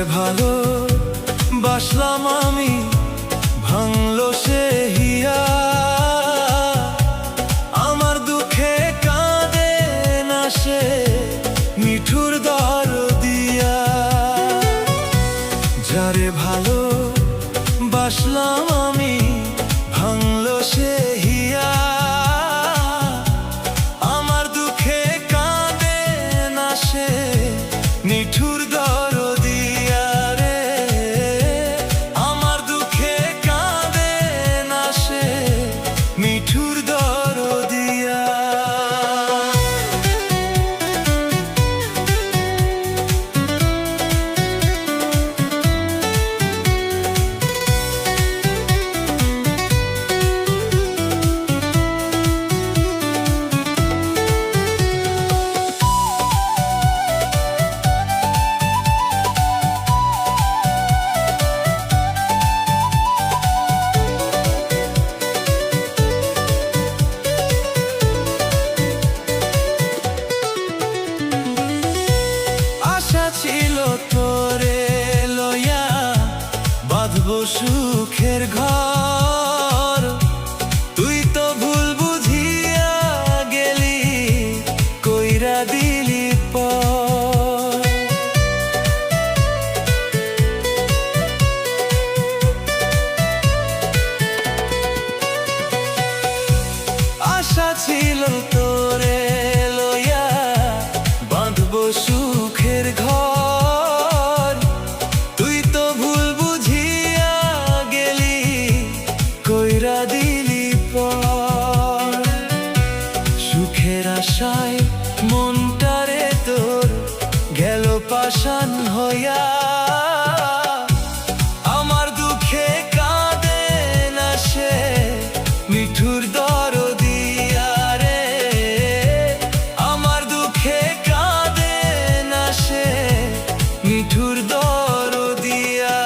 ভালো বাসলাম আমি ভাঙলো সে হিয়া। আমার দুঃখে কাঁদে না সে মিঠুর দরদিয়া। যারে ভালো বাসলাম আমি ভাঙলো সে হিয়া। আমার দুঃখে কাঁদে না সে মিঠুর দরদিয়া রে। আমার দুঃখে কাঁদে না সে মিঠুর দরদিয়া। ছিল তোরে লইয়া বাঁধবো সুখের ঘর। তুই তো ভুল বুঝিয়া গেলি কইরা দিলি পর। আশা ছিল তোরে লইয়া বাঁধবো সুখের ঘর। দিলি পর সুখের আশায় মনটারে তোর গেল পাষাণ হইয়া। আমার দুঃখে কাঁদে না সে মিঠুর দরদিয়া রে। আমার দুঃখে কাঁদে না সে মিঠুর দরদিয়া।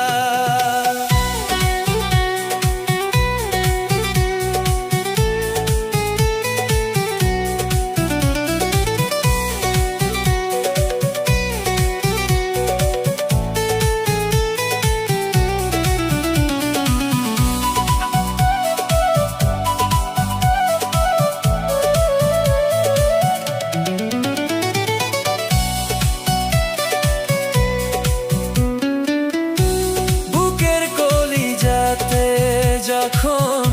যখন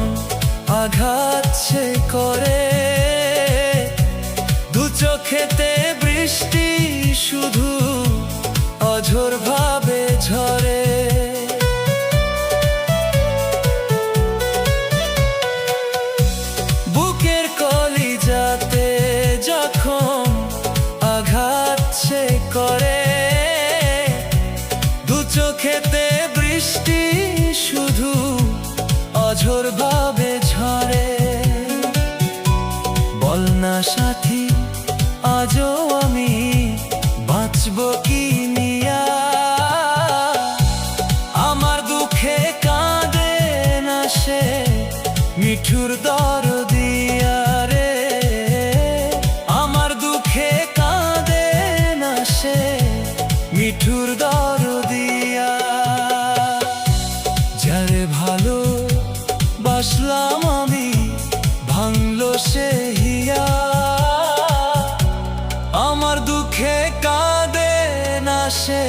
আঘাত সে করে দু চোখেতে বৃষ্টি শুধু অঝোর ভাবে ঝরে। বুকের কলিজাতে যখন আঘাত সে করে দু চোখেতে বৃষ্টি শুধু অঝোর ভাবে ঝরে। বল না সাথী আজও আমি বাঁচব কি নিয়া। আমার দুঃখে কাঁদে না সে মিঠুর দরদিয়া রে। আমার দুঃখে কাঁদে না সে মিঠুর দরদিয়া। যারে ভালো বাসলাম আমি ভাঙলো সে হিয়া। আমার দুঃখে কাঁদে না সে